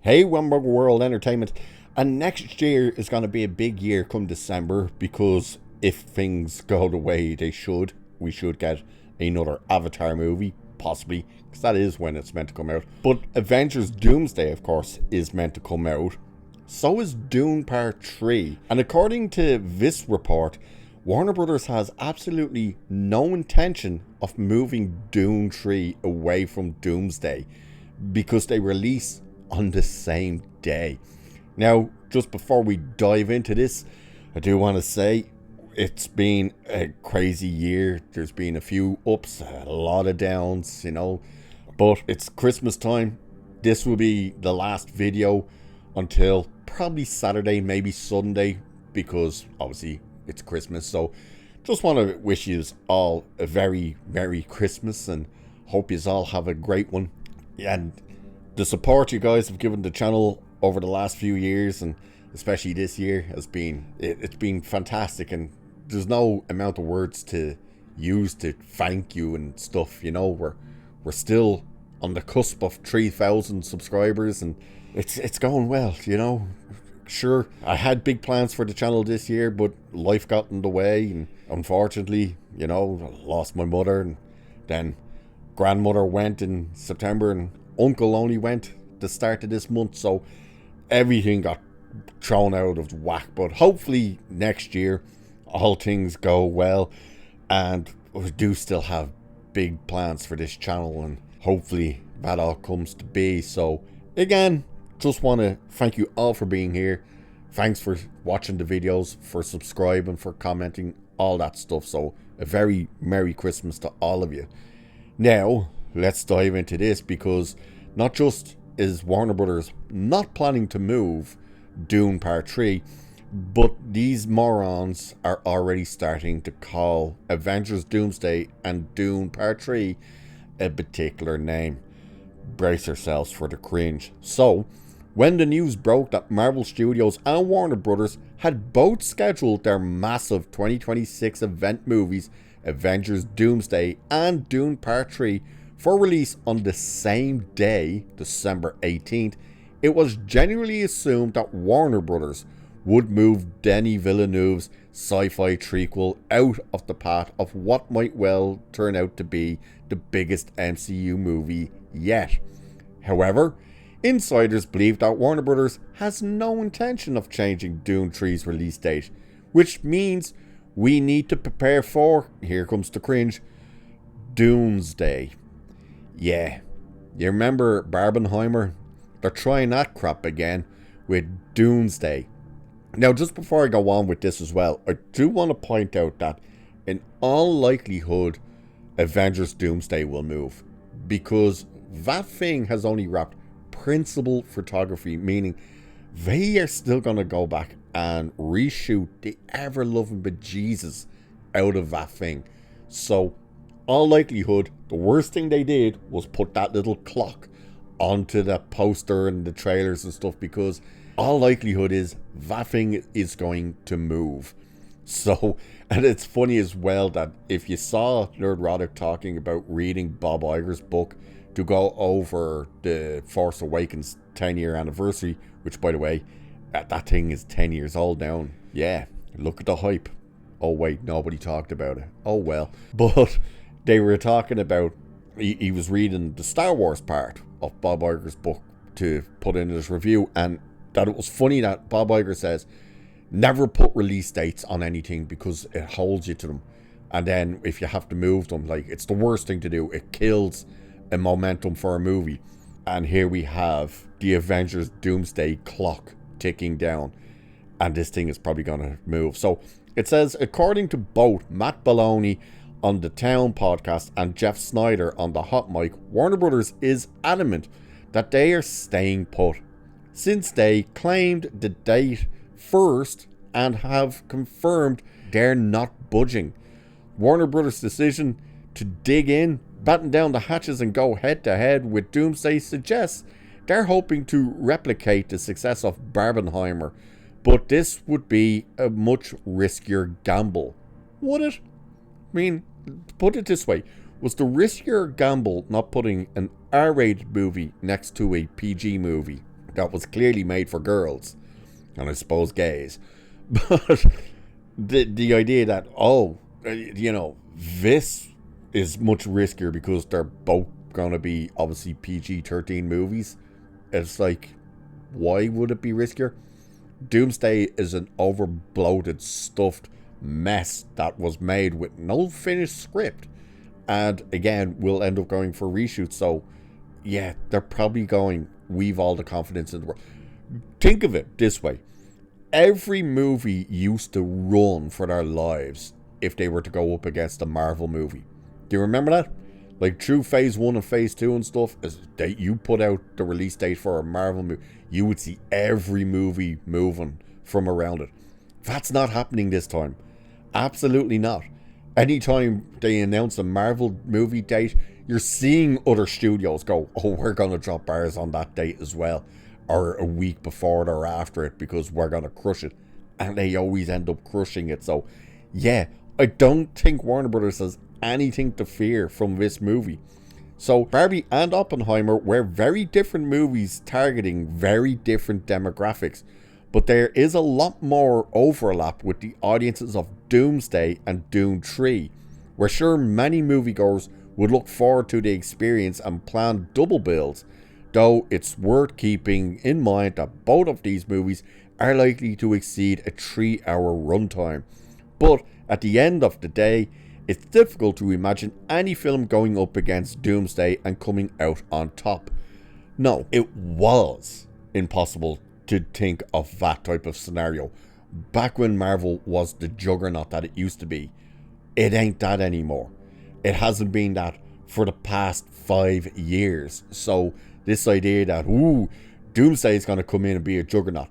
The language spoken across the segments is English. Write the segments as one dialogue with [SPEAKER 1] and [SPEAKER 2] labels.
[SPEAKER 1] Hey, One More World Entertainment. And next year is going to be a big year come December, because if things go the way they should, we should get another Avatar movie, possibly, because that is when it's meant to come out. But Avengers Doomsday, of course, is meant to come out. So is Dune Part 3. And according to this report, Warner Brothers has absolutely no intention of moving Dune 3 away from Doomsday, because they release on the same day. Now, just before we dive into this, I do want to say it's been a crazy year. There's been a few ups, a lot of downs, but it's Christmas time. This will be the last video until probably Saturday, maybe Sunday, because obviously it's Christmas. So just want to wish you all a very Merry Christmas and hope you all have a great one. And the support you guys have given the channel over the last few years, and especially this year, has been it's been fantastic, and there's no amount of words to use to thank you and stuff. We're still on the cusp of 3,000 subscribers, and it's going well. Sure, I had big plans for the channel this year, but life got in the way, and unfortunately, I lost my mother, and then grandmother went in September, and uncle only went the start of this month, so everything got thrown out of whack. But hopefully next year all things go well, and we do still have big plans for this channel, and hopefully that all comes to be. So again, just want to thank you all for being here. Thanks for watching the videos, for subscribing, for commenting, all that stuff. So a very Merry Christmas to all of you. Now let's dive into this, because not just is Warner Brothers not planning to move Dune Part 3, but these morons are already starting to call Avengers Doomsday and Dune Part 3 a particular name. Brace yourselves for the cringe. So, when the news broke that Marvel Studios and Warner Brothers had both scheduled their massive 2026 event movies, Avengers Doomsday and Dune Part 3, for release on the same day, December 18th, it was generally assumed that Warner Brothers would move Denis Villeneuve's sci-fi trequel out of the path of what might well turn out to be the biggest MCU movie yet. However, insiders believe that Warner Brothers has no intention of changing Dune 3's release date, which means we need to prepare for, here comes the cringe, Doomsday. Yeah, you remember Barbenheimer? They're trying that crap again with Doomsday. Now, just before I go on with this as well, I do want to point out that in all likelihood, Avengers Doomsday will move, because that thing has only wrapped principal photography, meaning they are still going to go back and reshoot the ever-loving bejesus out of that thing. So, all likelihood, the worst thing they did was put that little clock onto the poster and the trailers and stuff, because all likelihood is that thing is going to move. So, and it's funny as well that if you saw Nerdrotic talking about reading Bob Iger's book to go over the Force Awakens 10-year anniversary, which, by the way, that thing is 10 years old now. Yeah, look at the hype. Oh wait, nobody talked about it. Oh well. But they were talking about, he was reading the Star Wars part of Bob Iger's book to put in his review, and that it was funny that Bob Iger says, never put release dates on anything because it holds you to them. And then if you have to move them, like, it's the worst thing to do. It kills a momentum for a movie. And here we have the Avengers Doomsday clock ticking down, and this thing is probably going to move. So it says, according to both Matt Belloni on the Town podcast and Jeff Snyder on the Hot Mic, Warner Brothers is adamant that they are staying put, since they claimed the date first and have confirmed they're not budging. Warner Brothers' decision to dig in, batten down the hatches and go head to head with Doomsday suggests they're hoping to replicate the success of Barbenheimer, but this would be a much riskier gamble. Would it? I mean, put it this way, was the riskier gamble not putting an R-rated movie next to a PG movie? that was clearly made for girls, and I suppose gays. But the idea that, this is much riskier because they're both going to be obviously PG-13 movies. It's like, why would it be riskier? Doomsday is an over-bloated, stuffed mess that was made with no finished script. And again, we'll end up going for reshoots. So, yeah, they're probably going, we've all the confidence in the world. Think of it this way. Every movie used to run for their lives if they were to go up against a Marvel movie. Do you remember that? Like through phase 1 and phase 2 and stuff, as you put out the release date for a Marvel movie, you would see every movie moving from around it. That's not happening this time. Absolutely not. Anytime they announce a Marvel movie date, you're seeing other studios go, oh, we're going to drop ours on that date as well. Or a week before it or after it, because we're going to crush it. And they always end up crushing it. So, yeah, I don't think Warner Brothers has anything to fear from this movie. So Barbie and Oppenheimer were very different movies targeting very different demographics, but there is a lot more overlap with the audiences of Doomsday and Dune 3. We're sure many moviegoers would look forward to the experience and plan double bills, though it's worth keeping in mind that both of these movies are likely to exceed a 3-hour runtime. But at the end of the day, it's difficult to imagine any film going up against Doomsday and coming out on top. No, it was impossible to think of that type of scenario. Back when Marvel was the juggernaut that it used to be, it ain't that anymore. It hasn't been that for the past 5 years. So this idea that, Doomsday is going to come in and be a juggernaut,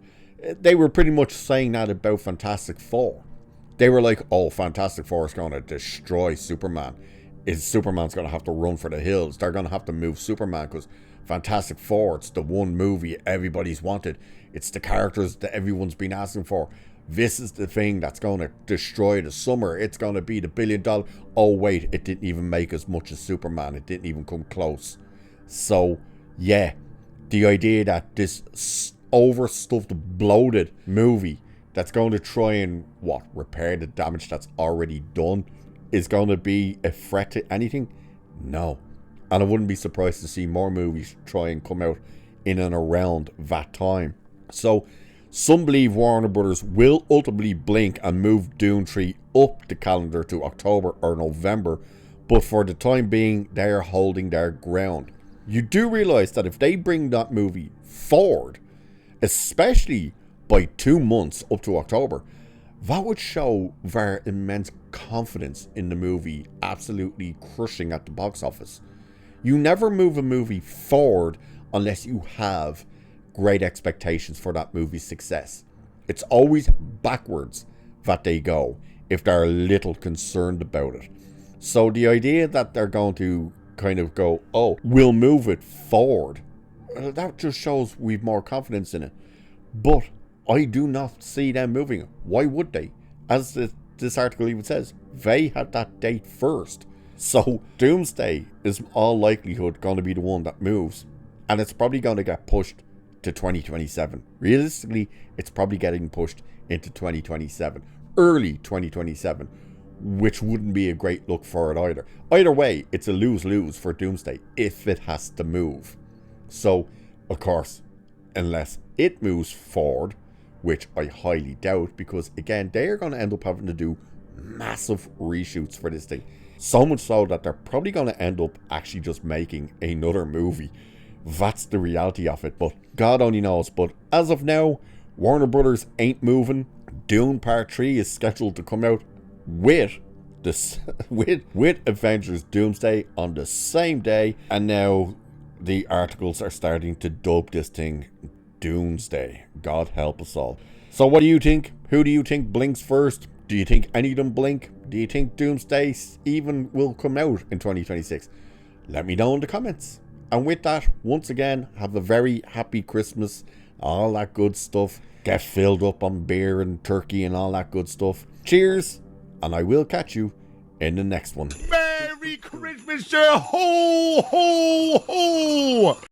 [SPEAKER 1] they were pretty much saying that about Fantastic Four. They were like, oh, Fantastic Four is going to destroy Superman. Superman's going to have to run for the hills. They're going to have to move Superman because Fantastic Four, it's the one movie everybody's wanted. It's the characters that everyone's been asking for. This is the thing that's going to destroy the summer. It's going to be the $1 billion. Oh, wait, it didn't even make as much as Superman. It didn't even come close. So, yeah, the idea that this overstuffed, bloated movie that's going to try and, repair the damage that's already done is going to be a threat to anything? No. And I wouldn't be surprised to see more movies try and come out in and around that time. So, some believe Warner Brothers will ultimately blink and move Dune 3 up the calendar to October or November, but for the time being, they are holding their ground. You do realise that if they bring that movie forward, especially by 2 months up to October, that would show their immense confidence in the movie absolutely crushing at the box office. You never move a movie forward unless you have great expectations for that movie's success. It's always backwards that they go if they're a little concerned about it. So the idea that they're going to kind of go, oh, we'll move it forward, that just shows we've more confidence in it. But I do not see them moving it. Why would they? As this article even says, they had that date first. So Doomsday is all likelihood going to be the one that moves. And it's probably going to get pushed to 2027. Realistically, it's probably getting pushed into 2027. Early 2027. Which wouldn't be a great look for it either. Either way, it's a lose-lose for Doomsday if it has to move. So, of course, unless it moves forward, which I highly doubt, because again, they're going to end up having to do massive reshoots for this thing. So much so that they're probably going to end up actually just making another movie. That's the reality of it, but God only knows. But as of now, Warner Brothers ain't moving. Dune Part 3 is scheduled to come out with Avengers Doomsday on the same day, and now the articles are starting to dub this thing Doomsday. God help us all. So what do you think? Who do you think blinks first? Do you think any of them blink? Do you think Doomsday even will come out in 2026? Let me know in the comments. And with that, once again, have a very happy Christmas. All that good stuff. Get filled up on beer and turkey and all that good stuff. Cheers, and I will catch you in the next one.
[SPEAKER 2] Merry Christmas, sir! Ho, ho, ho!